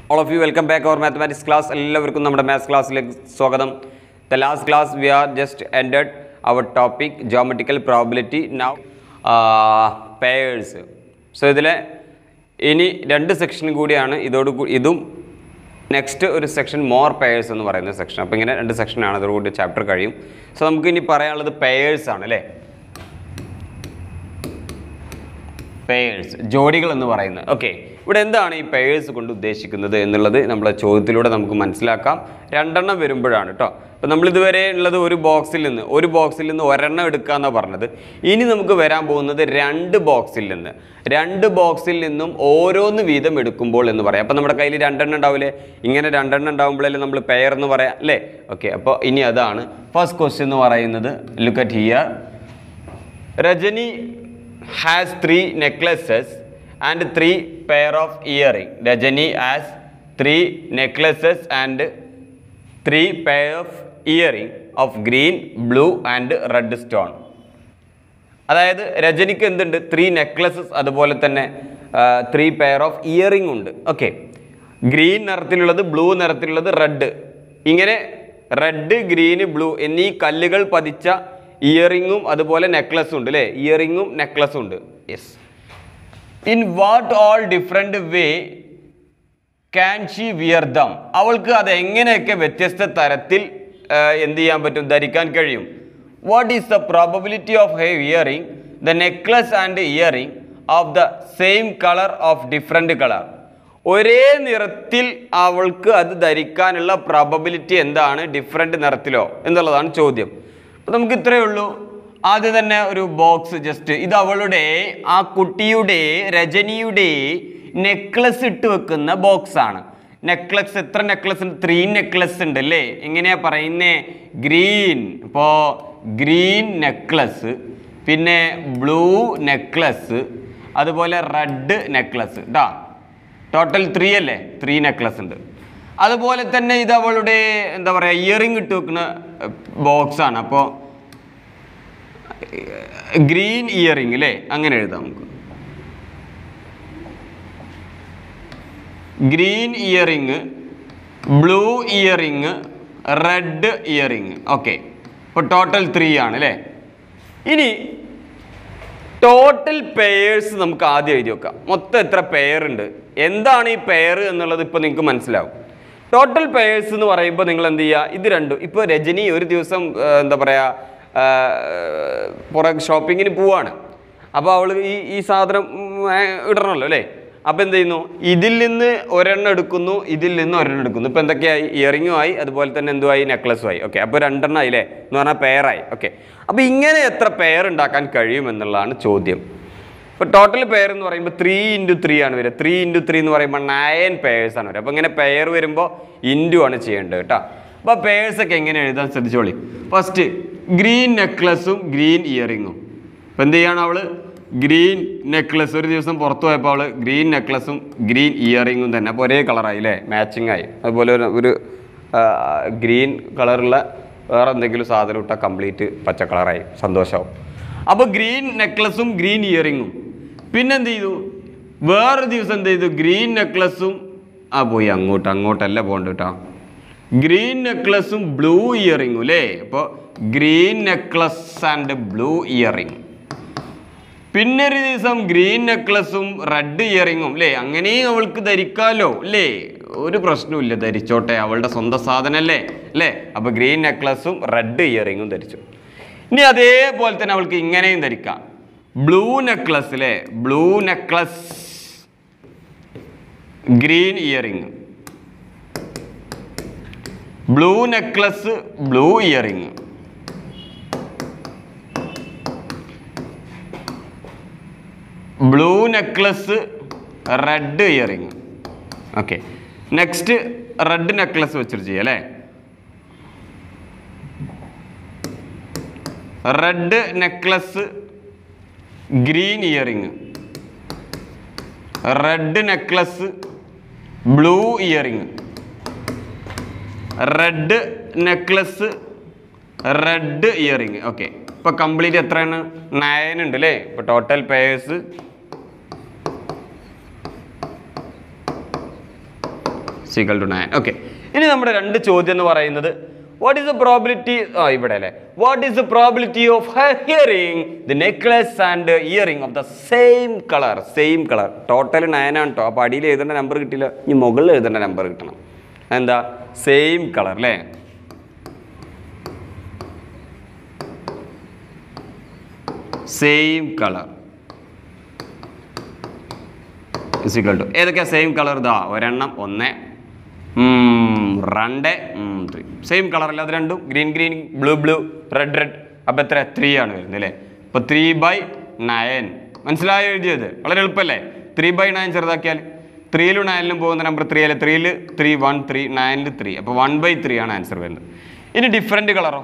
All of you, welcome back our mathematics class. എല്ലാവർക്കും നമ്മുടെ maths ക്ലാസ്സിലേക്ക് സ്വാഗതം. The last class we are just ended our topic geometrical probability. Now pairs. So ഇതിലെ ഇനി രണ്ട് section കൂടിയാണ് ഇതും നെക്സ്റ്റ് ഒരു സെക്ഷൻ മോർ പെയർസ് എന്ന് പറയുന്ന സെക്ഷൻ. അപ്പോൾ ഇങ്ങനെ രണ്ട് സെക്ഷനാണ് അതോടുകൂടി ചാപ്റ്റർ കഴിയും. സോ നമുക്ക് ഇനി പറയാനുള്ളത് പെയർസ് ആണ് അല്ലേ, പെയർസ് ജോഡികൾ എന്ന് പറയുന്നത്. ഓക്കെ, ഇവിടെ എന്താണ് ഈ പെയർസ് കൊണ്ട് ഉദ്ദേശിക്കുന്നത് എന്നുള്ളത് നമ്മളെ ചോദ്യത്തിലൂടെ നമുക്ക് മനസ്സിലാക്കാം. രണ്ടെണ്ണം വരുമ്പോഴാണ് കേട്ടോ. അപ്പോൾ നമ്മളിതുവരെ ഉള്ളത് ഒരു ബോക്സിൽ നിന്ന് ഒരെണ്ണം എടുക്കാമെന്നാണ് പറഞ്ഞത്. ഇനി നമുക്ക് വരാൻ പോകുന്നത് രണ്ട് ബോക്സിൽ നിന്നും ഓരോന്ന് വീതം എടുക്കുമ്പോൾ എന്ന് പറയാം. അപ്പോൾ നമ്മുടെ കയ്യിൽ രണ്ടെണ്ണം ഉണ്ടാവില്ലേ, ഇങ്ങനെ രണ്ടെണ്ണം ഉണ്ടാകുമ്പോഴല്ലേ നമ്മൾ പെയർ എന്ന് പറയാം അല്ലേ. ഓക്കെ, അപ്പോൾ ഇനി അതാണ് ഫസ്റ്റ് ക്വസ്റ്റ്യൻ എന്ന് പറയുന്നത്. Look at here. Rajani has 3 necklaces and 3 pair of earring. Rajani has 3 necklaces and 3 pair of earring of green, blue and red stone. അതായത് രജനിക്ക് എന്തുണ്ട്, 3 necklaces അതുപോലെ തന്നെ 3 pair of earring ഉണ്ട്. ഓക്കെ, ഗ്രീൻ നിറത്തിലുള്ളത്, ബ്ലൂ നിറത്തിലുള്ളത്, റെഡ്, ഇങ്ങനെ red, green, blue എന്നീ കല്ലുകൾ പതിച്ച ഇയറിങ്ങും അതുപോലെ നെക്ലസും ഉണ്ട് അല്ലേ. ഇയറിങ്ങും നെക്ലസും ഉണ്ട്. Yes. In what all different way can she wear them. അവൾക്ക് അത് എങ്ങനെയൊക്കെ വ്യത്യസ്ത തരത്തിൽ എന്ത് ചെയ്യാൻ പറ്റും, ധരിക്കാൻ കഴിയും. What is the probability of he wearing the necklace and earring of the same colour of different colour. ഒരേ നിറത്തിൽ അവൾക്ക് അത് ധരിക്കാനുള്ള പ്രോബബിലിറ്റി എന്താണ്, ഡിഫറെൻറ്റ് നിറത്തിലോ എന്നുള്ളതാണ് ചോദ്യം. അപ്പോൾ നമുക്ക് ഇത്രയേ ഉള്ളൂ. ആദ്യം തന്നെ ഒരു ബോക്സ് ജസ്റ്റ്, ഇത് അവളുടെ ആ കുട്ടിയുടെ രജനിയുടെ നെക്ലസ് ഇട്ട് വെക്കുന്ന ബോക്സ് ആണ്. നെക്ലസ് എത്ര നെക്ലസ് ഉണ്ട്, 3 നെക്ലസ് ഉണ്ട് അല്ലേ. എങ്ങനെയാ പറയുന്നേ, ഗ്രീൻ, ഇപ്പോൾ ഗ്രീൻ നെക്ലസ്, പിന്നെ ബ്ലൂ നെക്ലസ്, അതുപോലെ റെഡ് നെക്ലസ് കേട്ടോ. ടോട്ടൽ 3 അല്ലേ, 3 നെക്ലസ് ഉണ്ട്. അതുപോലെ തന്നെ ഇത് അവളുടെ എന്താ പറയുക ഇയറിംഗ് ഇട്ട് വെക്കുന്ന ബോക്സാണ്. അപ്പോൾ ഗ്രീൻ ഇയറിംഗ് അല്ലേ, അങ്ങനെ എഴുതാം നമുക്ക്. Green earring, blue earring, red earring. Okay, ഇപ്പോൾ ടോട്ടൽ 3 ആണ് അല്ലേ. ഇനി ടോട്ടൽ പെയേഴ്സ് നമുക്ക് ആദ്യം എഴുതി വെക്കാം. മൊത്തം എത്ര പെയർ ഉണ്ട്, എന്താണ് ഈ പെയർ എന്നുള്ളത് ഇപ്പോൾ നിങ്ങൾക്ക് മനസ്സിലാവും. ടോട്ടൽ പെയേഴ്സ് എന്ന് പറയുമ്പോൾ നിങ്ങൾ എന്ത് ചെയ്യുക, ഇത് രണ്ടും. ഇപ്പോൾ രജനി ഒരു ദിവസം എന്താ പറയുക പുറം ഷോപ്പിങ്ങിന് പോവാണ്. അപ്പോൾ അവൾ ഈ സാധനം ഇടണമല്ലോ അല്ലേ. അപ്പോൾ എന്ത് ചെയ്യുന്നു, ഇതിൽ നിന്ന് ഒരെണ്ണം എടുക്കുന്നു, ഇതിൽ നിന്ന് ഒരെണ്ണം എടുക്കുന്നു. ഇപ്പോൾ എന്തൊക്കെയായി, ഇയറിങ്ങും ആയി, അതുപോലെ തന്നെ എന്തുമായി, നെക്ലസും ആയി. ഓക്കെ, അപ്പോൾ 2 ആയില്ലേ എന്ന് പറഞ്ഞാൽ പെയറായി. ഓക്കെ, അപ്പോൾ ഇങ്ങനെ എത്ര പെയർ ഉണ്ടാക്കാൻ കഴിയും എന്നുള്ളതാണ് ചോദ്യം. ഇപ്പോൾ ടോട്ടൽ പെയർ എന്ന് പറയുമ്പോൾ 3 × 3 ആണ് വരിക. 3 × 3 എന്ന് പറയുമ്പോൾ 9 പെയേഴ്സ് ആണ് വരിക. അപ്പോൾ ഇങ്ങനെ പെയർ വരുമ്പോൾ ഇൻറ്റു ആണ് ചെയ്യേണ്ടത് കേട്ടോ. അപ്പോൾ പെയേഴ്സൊക്കെ എങ്ങനെ എഴുതാൻ ശ്രദ്ധിച്ചോളി. ഫസ്റ്റ് ഗ്രീൻ നെക്ലസും ഗ്രീൻ ഇയറിങ്ങും. അപ്പോൾ എന്ത് ചെയ്യാണ് അവൾ, ഗ്രീൻ നെക്ലസ്, ഒരു ദിവസം പുറത്ത് പോയപ്പോൾ അവൾ ഗ്രീൻ നെക്ലസും ഗ്രീൻ ഇയറിങ്ങും തന്നെ. അപ്പോൾ ഒരേ കളറായി അല്ലേ, മാച്ചിങ് ആയി. അതുപോലെ ഒരു ഗ്രീൻ കളറുള്ള വേറെ എന്തെങ്കിലും സാധനം ഇട്ടാൽ കംപ്ലീറ്റ് പച്ച കളറായി, സന്തോഷമാവും. അപ്പോൾ ഗ്രീൻ നെക്ലസും ഗ്രീൻ ഇയറിങ്ങും. പിന്നെന്ത് ചെയ്തു, വേറൊരു ദിവസം എന്ത് ചെയ്തു, ഗ്രീൻ നെക്ലസും പോയി അങ്ങോട്ടല്ല പോകണ്ട കേട്ടോ, ഗ്രീൻ നെക്ലസും ബ്ലൂ ഇയറിങ്ങും അല്ലേ. അപ്പോൾ green necklace and blue earring. പിന്നെ ഒരു ദിവസം ഗ്രീൻ നെക്ലസും റെഡ് ഇയറിങ്ങും അല്ലേ. അങ്ങനെയും അവൾക്ക് ധരിക്കാമല്ലോ അല്ലേ, ഒരു പ്രശ്നമില്ല, ധരിച്ചോട്ടെ, അവളുടെ സ്വന്തം സാധനമല്ലേ അല്ലേ. അപ്പോൾ ഗ്രീൻ നെക്ലസും റെഡ് ഇയറിങ്ങും ധരിച്ചു. ഇനി അതേപോലെ തന്നെ അവൾക്ക് ഇങ്ങനെയും ധരിക്കാം, ബ്ലൂ നെക്ലസ് അല്ലേ, blue necklace green earring, blue necklace blue earring, blue necklace red earring. Okay, next red necklace വെച്ചിട്ട് ചെയ്യാം അല്ലേ. Red necklace green earring, red necklace blue earring, red necklace red earring. Okay, ഇപ്പോൾ complete എത്രയാണ്, 9 ഉണ്ട് അല്ലേ. ഇപ്പോൾ total pairs equal to 9. ഓക്കെ, ഇനി നമ്മുടെ രണ്ട് ചോദ്യം എന്ന് പറയുന്നത് വാട്ട് ഈസ് ദ പ്രോബിലിറ്റി, ഇവിടെ അല്ലേ, what is the probability of hearing the necklace and earring of the same colour. Total 9 ആണ് കേട്ടോ. അപ്പോൾ അടിയിൽ എഴുതേണ്ട നമ്പർ കിട്ടില്ല, ഇനി മുകളിൽ എഴുതേണ്ട നമ്പർ കിട്ടണം. എന്താ സെയിം കളർ അല്ലേ, same colour is equal to ഏതൊക്കെയാ സെയിം കളർ? ഇതാ ഒരെണ്ണം 1 2 3 സെയിം കളർ അല്ല അത് രണ്ടും, green green blue blue red red. അപ്പോൾ എത്ര 3 ആണ് വരുന്നത് അല്ലേ. അപ്പോൾ 3/9 മനസ്സിലായി എഴുതിയത്, വളരെ എളുപ്പമല്ലേ. 3/9 ചെറുതാക്കിയാൽ 3ലും 9ലും പോകുന്ന നമ്പർ 3 അല്ലേ, 3ൽ 3 1 3 9ൽ 3, അപ്പോൾ 1/3 ആണ് ആൻസർ വരുന്നത്. ഇനി ഡിഫറെൻറ്റ് കളറോ,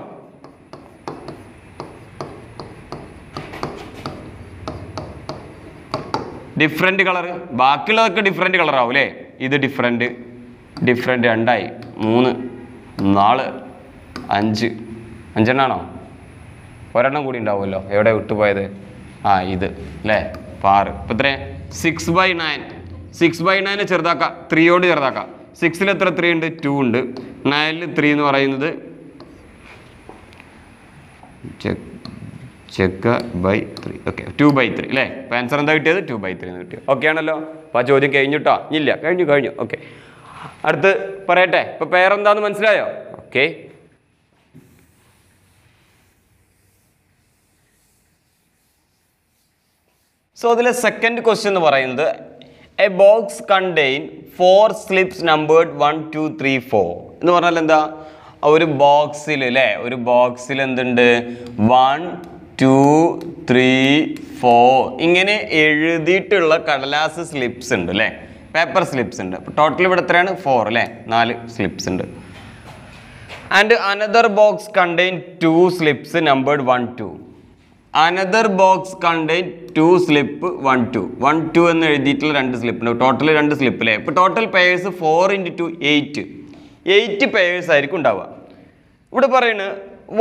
ഡിഫറെൻറ്റ് കളർ, ബാക്കിയുള്ളതൊക്കെ ഡിഫറെൻറ്റ് കളറാവും അല്ലേ. ഇത് ഡിഫറെൻറ്റ് 2ആയി, 3 4 5 5എണ്ണാണോ, ഒരെണ്ണം കൂടി ഉണ്ടാവുമല്ലോ, എവിടെ വിട്ടുപോയത്? ഇത് അല്ലേ 6. ഇപ്പം എത്ര 6/9. 6/9 ചെറുതാക്കാം, 3യോട് ചെറുതാക്കാം. 6ൽ എത്ര 3 ഉണ്ട്? 2 ഉണ്ട്. 9ൽ 3 എന്ന് പറയുന്നത് ചെക്ക്/3. ഓക്കെ, 2/3 അല്ലേ. അപ്പോൾ ആൻസർ എന്താ കിട്ടിയത്? 2/3 എന്ന് കിട്ടിയത്. ഓക്കെ ആണല്ലോ. അപ്പോൾ ആ ചോദ്യം കഴിഞ്ഞിട്ടോ? ഇല്ല, കഴിഞ്ഞു. ഓക്കെ, അടുത്ത് പറയട്ടെ. ഇപ്പോൾ പേരെന്താന്ന് മനസ്സിലായോ? ഓക്കെ, സോ അതിലെ സെക്കൻഡ് ക്വസ്റ്റ്യൻ എന്ന് പറയുന്നത് A box contain 4 slips numbered 1 2 3 4 എന്ന് പറഞ്ഞാൽ എന്താ, ഒരു ബോക്സിൽ അല്ലേ, ഒരു ബോക്സിൽ എന്തുണ്ട് 1 2 3 4 ഇങ്ങനെ എഴുതിയിട്ടുള്ള കടലാസ് സ്ലിപ്സ് ഉണ്ട് അല്ലേ, പേപ്പർ സ്ലിപ്സ് ഉണ്ട്. അപ്പോൾ ടോട്ടൽ ഇവിടെ എത്രയാണ്? 4 അല്ലേ, 4 സ്ലിപ്സ് ഉണ്ട്. And another box contain 2 slips numbered 1 2. Another box contain 2 slip 1 2. 1 2 എന്ന് എഴുതിയിട്ടുള്ള 2 സ്ലിപ്പ് ഉണ്ട്. ടോട്ടൽ 2 സ്ലിപ്പ് അല്ലേ. ഇപ്പോൾ ടോട്ടൽ പേഴ്സ് 4 × 2 8. 8 പേഴ്സ് ആയിരിക്കും ഉണ്ടാവുക. ഇവിടെ പറയുന്നത്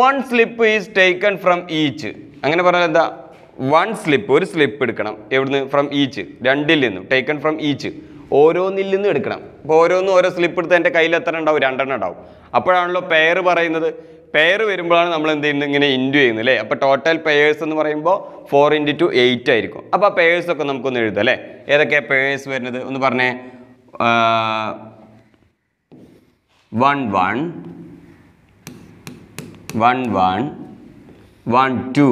1 slip is taken from each. അങ്ങനെ പറഞ്ഞാൽ എന്താ, 1 സ്ലിപ്പ്, ഒരു സ്ലിപ്പ് എടുക്കണം. എവിടുന്ന്? ഫ്രം ഈച്ച്, 2ൽ നിന്നും. ടേക്കൺ ഫ്രം ഈച്ച്, ഓരോന്നിൽ നിന്നും എടുക്കണം. അപ്പോൾ ഓരോന്നും ഓരോ സ്ലിപ്പ് എടുത്ത് എൻ്റെ കയ്യിൽ എത്ര ഉണ്ടാവും? 2 എണ്ണം ഉണ്ടാവും. അപ്പോഴാണല്ലോ പെയർ പറയുന്നത്. പെയർ വരുമ്പോഴാണ് നമ്മൾ എന്ത് ചെയ്യുന്നത്? ഇങ്ങനെ ഇൻറ്റു ചെയ്യുന്നത് അല്ലേ. അപ്പോൾ ടോട്ടൽ പെയേഴ്സ് എന്ന് പറയുമ്പോൾ 4 × 2 8 ആയിരിക്കും. അപ്പോൾ ആ പെയേഴ്സൊക്കെ നമുക്കൊന്ന് എഴുതാം അല്ലേ. ഏതൊക്കെയാണ് പെയേഴ്സ് വരുന്നത് ഒന്ന് പറഞ്ഞേ. 1 1 1 1 1 2.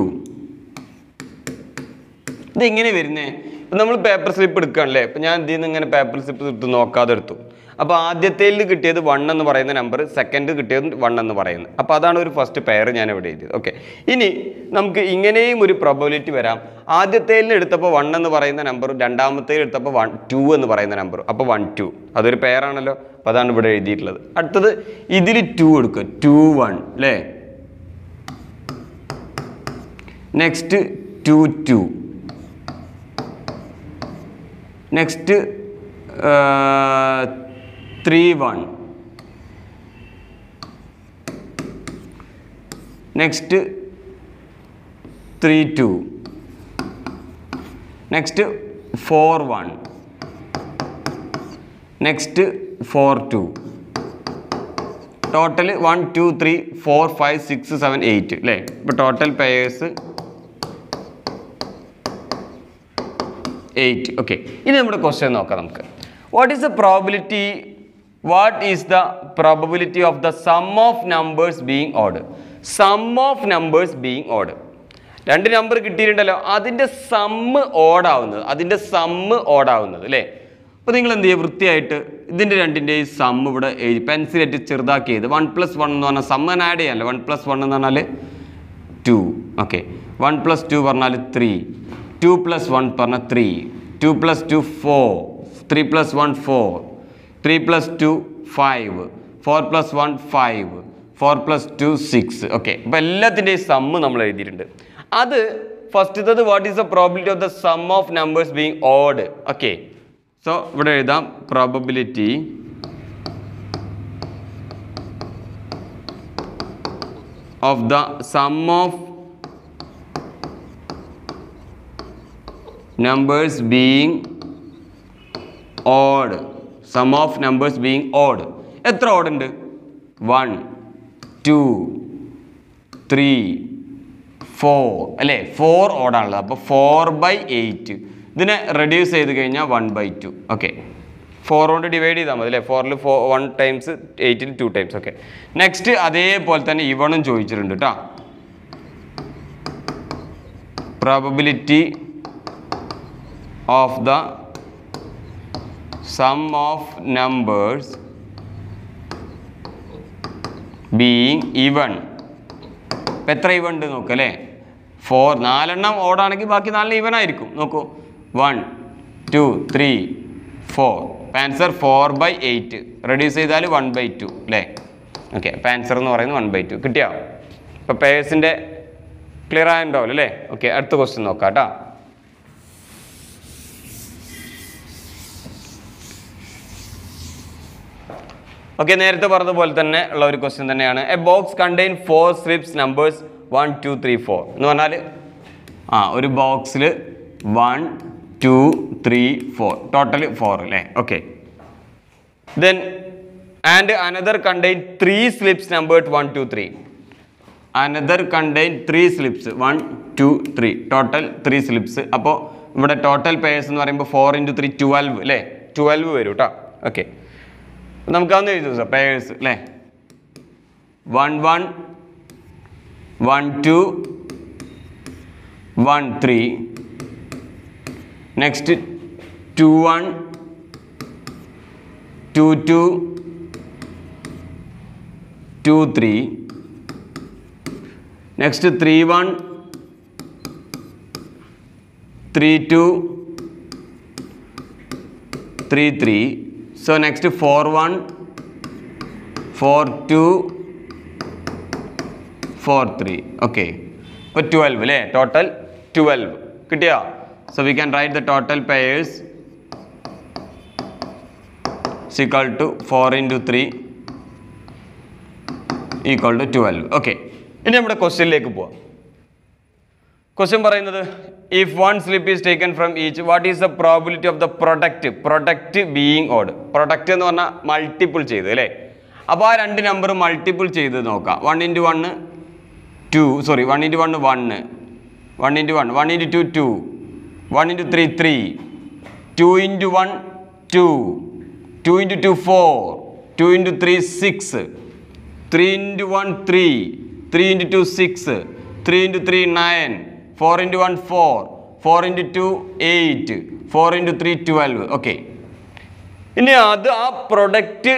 ഇതെങ്ങനെ വരുന്നേ? ഇപ്പം നമ്മൾ പേപ്പർ സ്ലിപ്പ് എടുക്കുകയാണല്ലേ. ഇപ്പം ഞാൻ ഇതിൽ നിന്ന് ഇങ്ങനെ പേപ്പർ സ്ലിപ്പ് എടുത്ത് നോക്കാതെ എടുത്തു. അപ്പോൾ ആദ്യത്തേൽ കിട്ടിയത് 1 എന്ന് പറയുന്ന നമ്പർ, സെക്കൻഡ് കിട്ടിയത് 1 എന്ന് പറയുന്നത്. അപ്പോൾ അതാണ് ഒരു ഫസ്റ്റ് പെയർ ഞാൻ ഇവിടെ എഴുതിയത്. ഓക്കെ, ഇനി നമുക്ക് ഇങ്ങനെയും ഒരു പ്രോബബിലിറ്റി വരാം. ആദ്യത്തേലിന് എടുത്തപ്പോൾ 1 എന്ന് പറയുന്ന നമ്പർ, രണ്ടാമത്തേൽ എടുത്തപ്പോൾ 2 എന്ന് പറയുന്ന നമ്പർ. അപ്പോൾ 1 2 അതൊരു പെയറാണല്ലോ. അപ്പോൾ അതാണ് ഇവിടെ എഴുതിയിട്ടുള്ളത്. അടുത്തത് ഇതിൽ 2 എടുക്കുക, 2 1 അല്ലേ. Next 2 2. Next 3 1. Next 3 2. Next 4 1. Next 4 2. Total 1 2 3 4 5 6 7 8 അല്ലേ. ഇപ്പോൾ ടോട്ടൽ പെയേഴ്സ് 8. ഓക്കെ, ഇനി നമ്മുടെ ക്വസ്റ്റ്യൻ നോക്കാം നമുക്ക്. What is the probability of the sum of numbers being odd? Sum of numbers being odd, 2 number കിട്ടിയിട്ടുണ്ടല്ലോ, അതിൻ്റെ സമ്മ് ഓടാവുന്നത് അല്ലേ. അപ്പോൾ നിങ്ങൾ എന്ത് ചെയ്യുക, വൃത്തിയായിട്ട് ഇതിൻ്റെ രണ്ടിൻ്റെയും സമ്മ് ഇവിടെ എഴുതി പെൻസിലേറ്റ് ചെറുതാക്കിയത്. 1 + 1 എന്ന് പറഞ്ഞാൽ സമ്മ് ആഡ് ചെയ്യാമല്ലോ. 1 + 1 എന്ന് പറഞ്ഞാൽ 2. ഓക്കെ, 1 + 2 പറഞ്ഞാൽ 3, 2 + 1 പറഞ്ഞാൽ 3, 2 + 2 4, 3 + 1 4, 3 + 2 5, 4 + 1 5, 4 + 2 6. ഓക്കെ, അപ്പോൾ എല്ലാത്തിൻ്റെയും സമ്മ് നമ്മൾ എഴുതിയിട്ടുണ്ട്. അത് ഫസ്റ്റത്തത് what is the probability of the sum of numbers being odd. Okay, so ഇവിടെ എഴുതാം probability of the sum of numbers being odd. Sum of numbers being odd. എത്ര ഓഡ് ഉണ്ട്? 1 2 3 4 അല്ലേ? 4 ഓടാണുള്ളത്. അപ്പോൾ 4/8. ഇതിനെ റെഡ്യൂസ് ചെയ്ത് കഴിഞ്ഞാൽ 1/2. ഓക്കെ, 4 കൊണ്ട് ഡിവൈഡ് ചെയ്താൽ മതി അല്ലേ? 4ൽ 1 ടൈംസ്, 8ൽ 2 ടൈംസ്. ഓക്കെ, നെക്സ്റ്റ് അതേപോലെ തന്നെ ഇവണും ചോദിച്ചിട്ടുണ്ട് കേട്ടോ. Probability of the sum of numbers being even. ഇപ്പം എത്ര ഈവൺ ഉണ്ട് നോക്കുക അല്ലേ? 4, 4 ഓടാണെങ്കിൽ ബാക്കി 4 ഈവൻ ആയിരിക്കും. നോക്കൂ, 1 2 3 4. ആൻസർ 4/8. റെഡ്യൂസ് ചെയ്താൽ 1/2 അല്ലേ? ഓക്കെ, അപ്പം ആൻസർ എന്ന് പറയുന്നത് 1/2. കിട്ടിയോ? ഇപ്പോൾ പേഴ്സിൻ്റെ ക്ലിയർ ആയിട്ടുണ്ടാവില്ല അല്ലേ? ഓക്കെ, അടുത്ത ക്വസ്റ്റ്യൻ നോക്കാം കേട്ടോ. ഓക്കെ, നേരത്തെ പറഞ്ഞതുപോലെ തന്നെ ഉള്ള ഒരു ക്വസ്റ്റ്യൻ തന്നെയാണ്. A box contain 4 slips numbers 1 2 3 4 എന്ന് പറഞ്ഞാൽ ഒരു ബോക്സിൽ 1 2 3 4 ടോട്ടൽ 4 അല്ലേ? Okay, then and another contain 3 slips numbered 1 2 3. Another contain 3 slips 1 2 3 total 3 slips. അപ്പോൾ ഇവിടെ ടോട്ടൽ പേഴ്സ് എന്ന് പറയുമ്പോൾ 4 × 3 12 അല്ലേ? 12 വരും കേട്ടോ. ഓക്കെ, നമുക്കതൊന്ന് എഴുതി സാർ പേഴ്സ് അല്ലേ? 1 1 1 2 1 3. Next 2 1 2 2 2 3. Next 3 1 3 2 3 3. So next 4 1 4 2 4 3. Okay, അപ്പോൾ 12 അല്ലേ? ടോട്ടൽ 12 കിട്ടിയോ? So we can write the total pairs is equal to 4 × 3 equal to 12. Okay, ഇനി നമ്മുടെ ക്വസ്റ്റ്യനിലേക്ക് പോവാം. ക്വസ്റ്റ്യൻ പറയുന്നത് if 1 slip is taken from each what is the probability of the product being odd. Product എന്ന് പറഞ്ഞാൽ multiple ചെയ്ത് അല്ലേ? അപ്പോൾ ആ 2 നമ്പർ മൾട്ടിപ്പിൾ ചെയ്ത് നോക്കാം. 1 × 1 2, സോറി 1 × 1 1, 1 × 1 1 × 2 2, 1 × 3 3, 2 × 1 2, 2 × 2 4, 2 × 3 6, 3 × 1 3, 3 × 2 6, 3 × 3 9, 4 × 1 4, 4 × 2 8, 4 × 3 12. ഓക്കെ, ഇനി ആ പ്രൊഡക്റ്റ്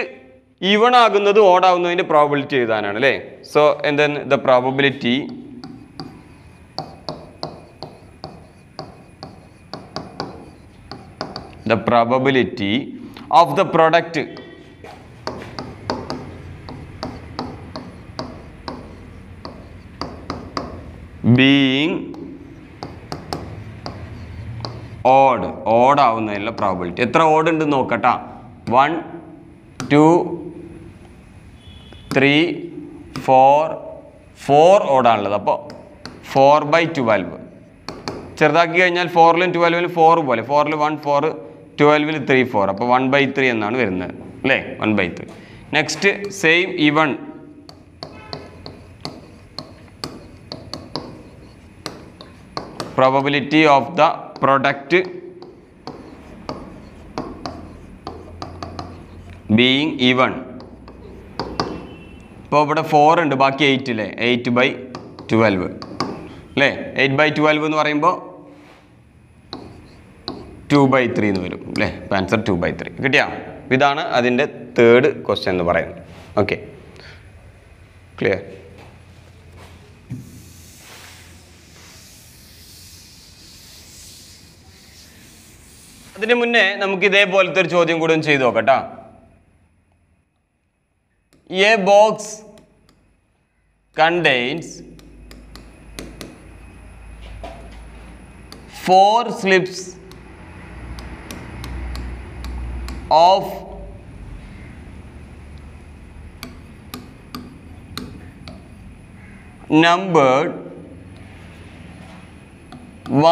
ഈവൺ ആകുന്നത് ഓഡ് ആകുന്നതിൻ്റെ പ്രോബിലിറ്റി എഴുതാനാണ് അല്ലേ? So then the probability of the product being odd ആവുന്നതിനുള്ള പ്രോബിലിറ്റി. എത്ര ഓഡ് ഉണ്ട് നോക്കട്ടാ? 1 2 3 4 ഓടാണുള്ളത്. അപ്പോൾ 4/12 ചെറുതാക്കി കഴിഞ്ഞാൽ 4ലും 12ലും 4 പോലെ, 4ൽ 1 4, 12ൽ 3 4. അപ്പോൾ 1/3 എന്നാണ് വരുന്നത് അല്ലേ? 1/3. Next same even probability of the product being even. ഇപ്പോൾ ഇവിടെ 4 ഉണ്ട്, ബാക്കി 8 അല്ലേ? 8/12 അല്ലേ? 8/12 എന്ന് പറയുമ്പോൾ 2/3 എന്ന് വരും അല്ലേ? അപ്പോൾ ആൻസർ 2/3 കിട്ടിയാ? ഇതാണ് അതിൻ്റെ തേർഡ് ക്വസ്റ്റ്യൻ എന്ന് പറയുന്നത്. Okay, clear? അതിന് മുന്നേ നമുക്ക് ഇതേപോലത്തെ ഒരു ചോദ്യം കൂടെ ഒന്ന് ചെയ്ത് നോക്കട്ടോ. A box contains 4 slips of numbered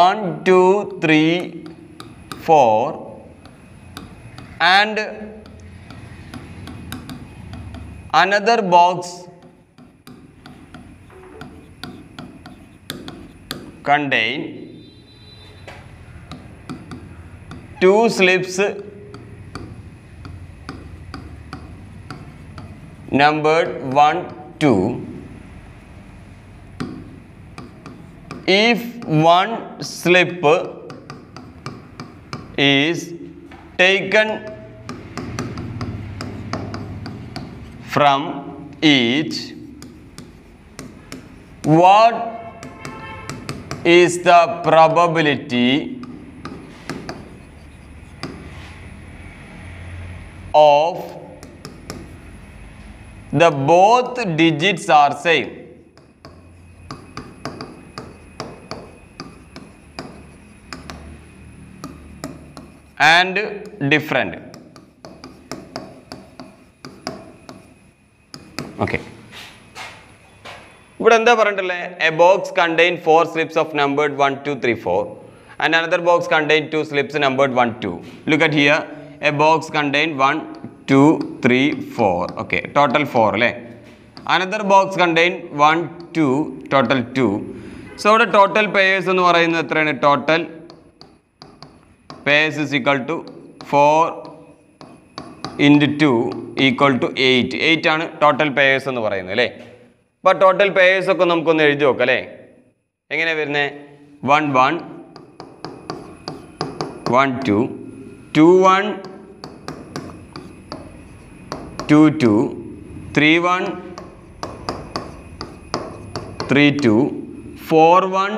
1 2 3 4 and another box contain 2 slips numbered 1, 2. If one slip is taken from each, what is the probability of the both digits are same? And different. Okay. ഇവിടെ എന്താ പറഞ്ഞിട്ടുള്ളത്? A box contain 4 slips of numbered 1, 2, 3, 4 and another box contain 2 slips numbered 1, 2. Look at here. A box contain 1, 2, 3, 4. Okay. Total 4 അല്ലേ? Another box contain 1, 2, total 2. So ഇവിടെ total pairs എന്ന് പറയുന്നത് എത്രയാണ്? Total pairs is equal to 4 into 2 equal to 8. 8 ആണ് total payers എന്ന് പറയുന്നത് അല്ലേ? അപ്പോൾ ടോട്ടൽ പേയേഴ്സ് ഒക്കെ നമുക്കൊന്ന് എഴുതി നോക്കാം അല്ലേ? എങ്ങനെയാണ് വരുന്നത്? 1, 1, 1, 2, 2, 1, 2, 2, 3, 1, 3, 2, 4, 1,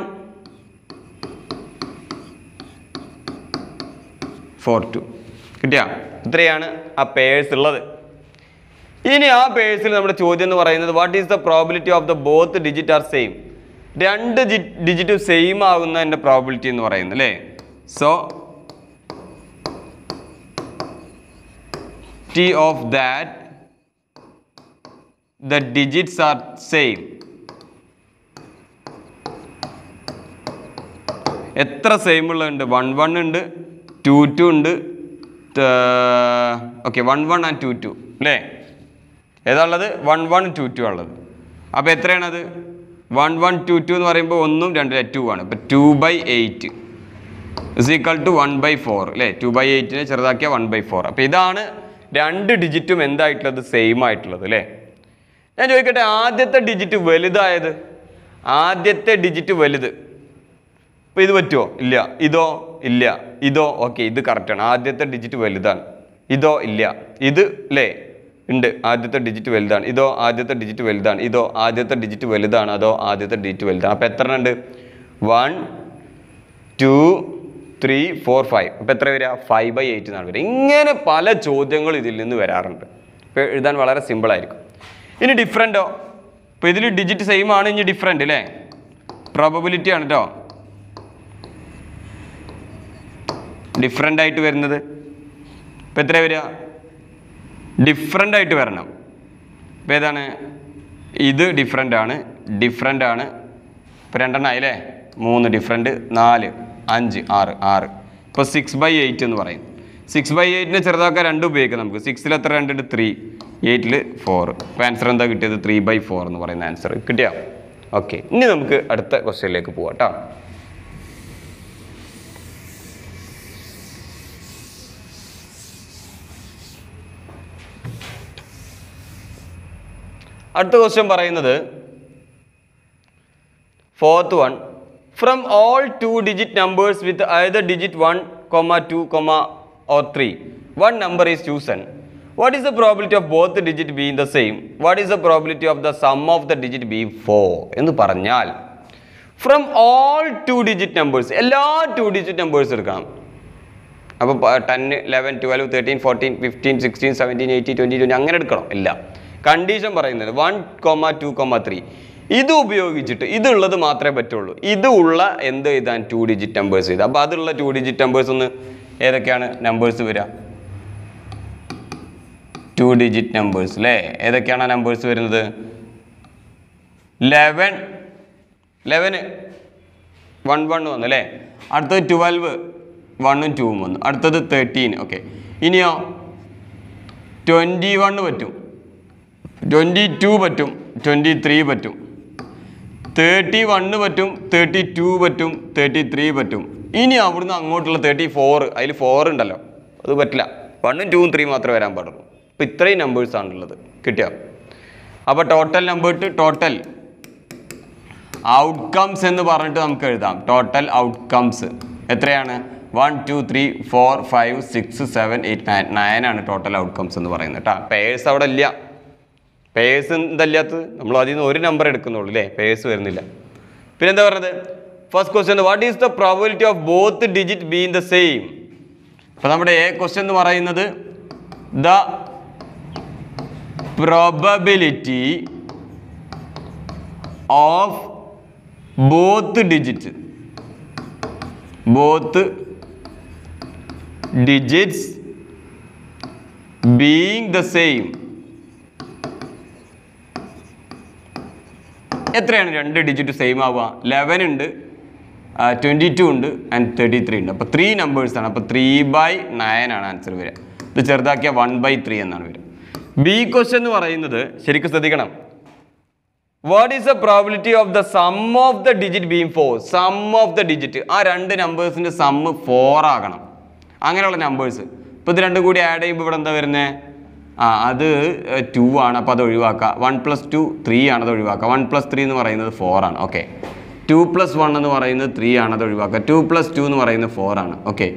4, 2. കിട്ടിയാ? ഇത്രയാണ് ആ പേഴ്സ് ഉള്ളത്. ഇനി ആ പേഴ്സിൽ നമ്മുടെ ചോദ്യം എന്ന് പറയുന്നത് what is the probability of the both digit are same? രണ്ട് ഡിജിറ്റ് സെയിം ആകുന്നതിൻ്റെ പ്രോബിലിറ്റി എന്ന് പറയുന്നത് അല്ലേ? So T of that the digits are same. എത്ര സെയിം ഉള്ളതുണ്ട്? 1, 1 ഉണ്ട്, 2, 2 ഉണ്ട്. ഓക്കെ, 1, 1 ആൻഡ് 2, 2 അല്ലേ? ഏതാണുള്ളത്? 1, 1, 2, 2 ഉള്ളത്. അപ്പോൾ എത്രയാണത്? 1, 1, 2, 2 എന്ന് പറയുമ്പോൾ 1, 2, 2 ആണ്. അപ്പോൾ 2/8 ഇസ് ഈക്വൽ ടു 1/4 അല്ലേ? 2/8നെ ചെറുതാക്കിയ 1/4. അപ്പോൾ ഇതാണ് രണ്ട് ഡിജിറ്റും എന്തായിട്ടുള്ളത്? സെയിം ആയിട്ടുള്ളത് അല്ലേ? ഞാൻ ചോദിക്കട്ടെ, ആദ്യത്തെ ഡിജിറ്റ് വലുതായത്? ആദ്യത്തെ ഡിജിറ്റ് വലുത്. അപ്പോൾ ഇത് പറ്റുമോ? ഇല്ല. ഇതോ? ഇല്ല. ഇതോ? ഓക്കെ, ഇത് കറക്റ്റാണ്. ആദ്യത്തെ ഡിജിറ്റ് വലുതാണ്. ഇതോ? ഇല്ല. ഇത് അല്ലേ? ഉണ്ട്. ആദ്യത്തെ ഡിജിറ്റ് വലുതാണ്. ഇതോ? ആദ്യത്തെ ഡിജിറ്റ് വലുതാണ്. ഇതോ? ആദ്യത്തെ ഡിജിറ്റ് വലുതാണ്. അതോ? ആദ്യത്തെ ഡിജിറ്റ് വലുതാണ്. അപ്പോൾ എത്ര ഉണ്ട്? 1, 2, 3, 4, 5. അപ്പോൾ എത്ര വരിക? 5/8 എന്നാണ് വരിക. ഇങ്ങനെ പല ചോദ്യങ്ങളും ഇതിൽ നിന്ന് വരാറുണ്ട്. ഇപ്പോൾ എഴുതാൻ വളരെ സിമ്പിളായിരിക്കും. ഇനി ഡിഫറൻറ്റോ? ഇപ്പോൾ ഇതിൽ ഡിജിറ്റ് സെയിം ആണ്, ഇനി ഡിഫറൻറ്റ് അല്ലേ? പ്രോബബിലിറ്റി ആണ് കേട്ടോ. ഡിഫറൻ്റ് ആയിട്ട് വരുന്നത് ഇപ്പം എത്ര വരിക? ഡിഫറൻ്റ് ആയിട്ട് വരണം. ഇപ്പം ഏതാണ്? ഇത് ഡിഫറൻ്റ് ആണ്, ഡിഫറൻ്റ് ആണ്. ഇപ്പോൾ 2 ആയില്ലേ? 3 ഡിഫറൻറ്റ്, 4, 5, 6. ഇപ്പോൾ 6/8 എന്ന് പറയും. 6/8നെ ചെറുതാക്കാൻ 2 ഉപയോഗിക്കാം നമുക്ക്. 6ൽ എത്ര 2 ഉണ്ട്? 3, 8ൽ 4. ഇപ്പോൾ ആൻസർ എന്താ കിട്ടിയത്? 3/4 എന്ന് പറയുന്ന ആൻസർ കിട്ടിയോ? ഓക്കെ, ഇനി നമുക്ക് അടുത്ത ക്വസ്റ്റ്യനിലേക്ക് പോവാം കേട്ടോ. അടുത്ത ക്വസ്റ്റ്യൻ പറയുന്നത് 4th one, from all 2-digit numbers with either digit 1, 2, or 3, one number is chosen. What is the probability of both the digit being the same? What is the probability of the sum of the digit being 4? എന്ന് പറഞ്ഞാൽ from all 2-digit numbers, എല്ലാ 2-digit numbers എടുക്കണം. അപ്പോൾ 10, 11, 12, 13, 14, 15, 16, 17, 18, 20, 20 അങ്ങനെ എടുക്കണം. ഇല്ല, condition പറയുന്നത് 1, 2, 3 ഇത് ഉപയോഗിച്ചിട്ട് ഇതുള്ളത് മാത്രമേ പറ്റുള്ളൂ. ഇത് ഉള്ള എന്ത് എഴുതാൻ? 2-digit നമ്പേഴ്സ് ചെയ്ത്. അപ്പോൾ അതുള്ള 2-digit നമ്പേഴ്സ് ഒന്ന് ഏതൊക്കെയാണ് നമ്പേഴ്സ് വരിക? 2-digit നമ്പേഴ്സ് അല്ലേ? ഏതൊക്കെയാണ് നമ്പേഴ്സ് വരുന്നത്? 11, 1, 1 വന്നു അല്ലേ? അടുത്തത് 12, 1ഉം 2ഉം വന്നു. അടുത്തത് 13. ഓക്കെ, ഇനിയോ 21 പറ്റും. 22 പറ്റും, 23 പറ്റും, 31 പറ്റും, 32 പറ്റും, 33 പറ്റും. ഇനി അവിടുന്ന് അങ്ങോട്ടുള്ള 34, അതിൽ 4 ഉണ്ടല്ലോ, അത് പറ്റില്ല. 1ഉം 2ഉം 3 മാത്രമേ വരാൻ പാടുള്ളൂ. അപ്പോൾ ഇത്രയും നമ്പേഴ്സാണുള്ളത്. കിട്ടിയോ? അപ്പോൾ ടോട്ടൽ നമ്പർ ടോട്ടൽ ഔട്ട്കംസ് എന്ന് പറഞ്ഞിട്ട് നമുക്ക് എഴുതാം. ടോട്ടൽ ഔട്ട്കംസ് എത്രയാണ്? 1 2 3 4 5 6 7 8 9 ആണ് ടോട്ടൽ ഔട്ട്കംസ് എന്ന് പറയുന്നത് കേട്ടോ. പേഴ്സ് അവിടെ ഇല്ല. പേഴ്സ് എന്തല്ലാത്തത്? നമ്മൾ അതിൽ നിന്ന് ഒരു നമ്പർ എടുക്കുന്നുള്ളൂ അല്ലേ, പേഴ്സ് വരുന്നില്ല. പിന്നെ എന്താ പറഞ്ഞത്? First question, what is the probability of both digit being the same? അപ്പോൾ നമ്മുടെ എ ക്വസ്റ്റ്യൻ എന്ന് പറയുന്നത് the probability of both digits being the same. എത്രയാണ് രണ്ട് ഡിജിറ്റ് സെയിം ആവുക? 11 ഉണ്ട്, 22 ഉണ്ട് ആൻഡ് 33 ഉണ്ട്. അപ്പോൾ 3 നമ്പേഴ്സാണ്. അപ്പോൾ 3/9 ആണ് ആൻസർ വരിക. ഇത് ചെറുതാക്കിയ 1/3 എന്നാണ് വരിക. ബി ക്വസ്റ്റ്യൻ എന്ന് പറയുന്നത് ശരിക്കും ശ്രദ്ധിക്കണം. What is the probability of the sum of the digit being 4? Sum of the digit, ആ രണ്ട് നമ്പേഴ്സിൻ്റെ സമ്മ് 4 ആകണം. അങ്ങനെയുള്ള നമ്പേഴ്സ്. ഇപ്പോൾ ഇത് രണ്ടും കൂടി ആഡ് ചെയ്യുമ്പോൾ ഇവിടെ എന്താ വരുന്നത്? അത് 2 ആണ്. അപ്പോൾ അത് ഒഴിവാക്കുക. 1 + 2 3 ആണ്, അത് ഒഴിവാക്കുക. 1 + 3 എന്ന് പറയുന്നത് 4 ആണ്. ഓക്കെ. 2 + 1 എന്ന് പറയുന്നത് 3 ആണ്, അത് ഒഴിവാക്കുക. 2 + 2 എന്ന് പറയുന്നത് 4 ആണ്. ഓക്കെ,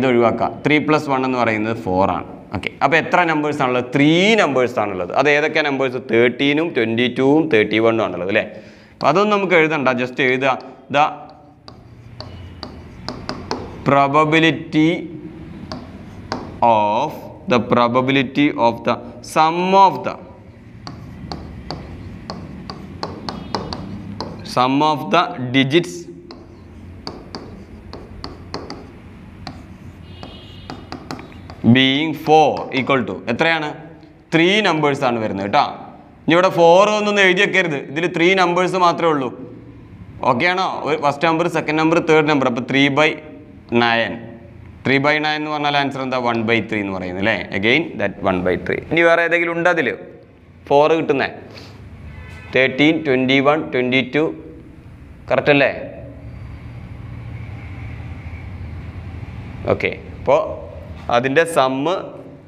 ഇത് ഒഴിവാക്കുക. 3 + 1 എന്ന് പറയുന്നത് 4 ആണ്. ഓക്കെ, അപ്പോൾ എത്ര നമ്പേഴ്സാണുള്ളത്? 3 നമ്പേഴ്സാണുള്ളത്. അത് ഏതൊക്കെ നമ്പേഴ്സ്? 13ഉം 22ഉം 31ഉം ആണുള്ളത് അല്ലേ. അപ്പോൾ അതൊന്നും നമുക്ക് എഴുതണ്ട, ജസ്റ്റ് എഴുതുക. The probability of the sum of the digits being 4 equal to എത്രയാണ്? 3 നമ്പേഴ്സാണ് വരുന്നത് കേട്ടോ. ഇനി ഇവിടെ 4 ഒന്നും എഴുതി വെക്കരുത്. ഇതിൽ 3 നമ്പേഴ്സ് മാത്രമേ ഉള്ളൂ. ഓക്കെ ആണോ? First number, second number, third number. അപ്പോൾ 3/9. 3/9 എന്ന് പറഞ്ഞാൽ ആൻസർ എന്താ? 1/3 എന്ന് പറയുന്നത് അല്ലേ. Again that 1/3. ഇനി വേറെ ഏതെങ്കിലും ഉണ്ട് അതിൽ 4 കിട്ടുന്നേ? 13, 21, 22 കറക്റ്റ് അല്ലേ? ഓക്കെ, അപ്പോൾ അതിൻ്റെ സമ്മ്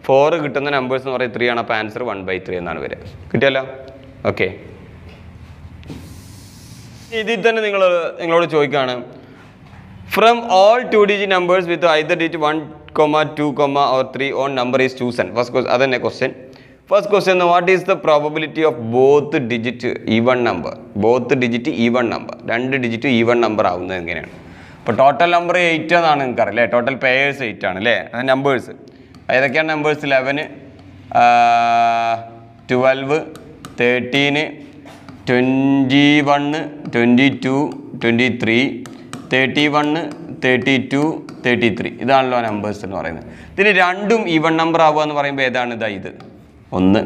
4 കിട്ടുന്ന നമ്പേഴ്സ് എന്ന് പറയുന്നത് 3 ആണ്. അപ്പോൾ ആൻസർ 1/3 എന്നാണ് വരിക. കിട്ടിയല്ലോ? ഓക്കെ, ഇതിൽ തന്നെ നിങ്ങളോട് ചോദിക്കുകയാണ്, from all 2 digit numbers with either digit 1, 2, or 3 on number is chosen. അതന്നെ question. First question, what is the probability of both digit even number? രണ്ട് ഡിജിറ്റ് ഈവൺ നമ്പർ ആവുന്നത് എങ്ങനെയാണ്? ഇപ്പോൾ ടോട്ടൽ നമ്പർ 8 എന്നാണ് നിങ്ങൾക്ക് അറിയില്ലേ. ടോട്ടൽ പേയേഴ്സ് 8 ആണ് അല്ലേ. അത് നമ്പേഴ്സ് ഏതൊക്കെയാണ്? നമ്പേഴ്സ് 11, 12, 13, 21, 22, 23, 31, 32, 33. ഇതാണല്ലോ നമ്പേഴ്സ് എന്ന് പറയുന്നത്. ഇതിന് രണ്ടും ഈവൺ നമ്പർ ആവുക എന്ന് പറയുമ്പോൾ ഏതാണ്? ഇത് 1.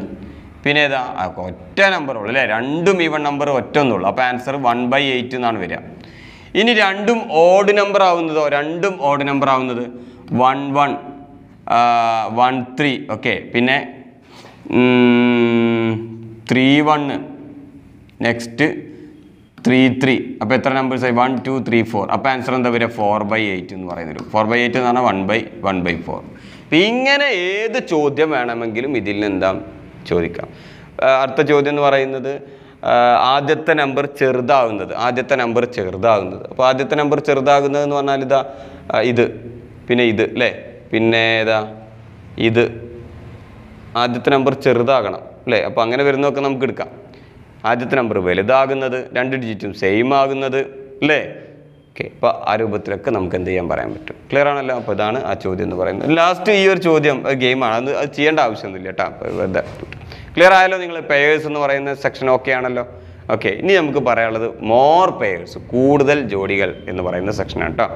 പിന്നെ ഏതാ? ഒറ്റ നമ്പറുള്ളൂ അല്ലേ. രണ്ടും ഈവൺ നമ്പർ ഒറ്റൊന്നുള്ളൂ. അപ്പോൾ ആൻസർ 1/8 എന്നാണ് വരിക. ഇനി രണ്ടും ഓഡ് നമ്പർ ആവുന്നതോ? രണ്ടും ഓഡ് നമ്പർ ആവുന്നത് 1 1, 1 3. ഓക്കെ, പിന്നെ 3 1, നെക്സ്റ്റ് 3 3. അപ്പോൾ എത്ര നമ്പേഴ്സായി? 1 2 3 4. അപ്പോൾ ആൻസർ എന്താ വരിക? 4/8 എന്ന് പറയുന്നത്. 4/8 എന്ന് പറഞ്ഞാൽ 1/4. അപ്പം ഇങ്ങനെ ഏത് ചോദ്യം വേണമെങ്കിലും ഇതിൽ നിന്ന് എന്താ ചോദിക്കാം. അടുത്ത ചോദ്യം എന്ന് പറയുന്നത് ആദ്യത്തെ നമ്പർ ചെറുതാകുന്നത്. അപ്പോൾ ആദ്യത്തെ നമ്പർ ചെറുതാകുന്നത് എന്ന് പറഞ്ഞാൽ ഇതാ ഇത്, പിന്നെ ഇത് അല്ലേ, പിന്നെ ഏതാ ഇത്. ആദ്യത്തെ നമ്പർ ചെറുതാകണം അല്ലേ. അപ്പോൾ അങ്ങനെ വരുന്നതൊക്കെ നമുക്ക് എടുക്കാം. ആദ്യത്തെ നമ്പർ വലുതാകുന്നത്, 2 ഡിജിറ്റും സെയിം ആകുന്നത് അല്ലേ. ഓക്കെ, അപ്പോൾ ആ രൂപത്തിലൊക്കെ നമുക്ക് എന്ത് പറയാൻ പറ്റും. ക്ലിയർ ആണല്ലോ? അപ്പോൾ ഇതാണ് ആ ചോദ്യം എന്ന് പറയുന്നത്. ലാസ്റ്റ് ഈ ഒരു ചോദ്യം ഗെയിമാണ്, അത് ചെയ്യേണ്ട ആവശ്യമൊന്നുമില്ല കേട്ടോ. വെറുതെ ക്ലിയർ ആയാലോ? നിങ്ങൾ പെയേഴ്സ് എന്ന് പറയുന്ന സെക്ഷൻ ഓക്കെ ആണല്ലോ? ഓക്കെ, ഇനി നമുക്ക് പറയാനുള്ളത് മോർ പെയേഴ്സ്, കൂടുതൽ ജോഡികൾ എന്ന് പറയുന്ന സെക്ഷനാണ് കേട്ടോ.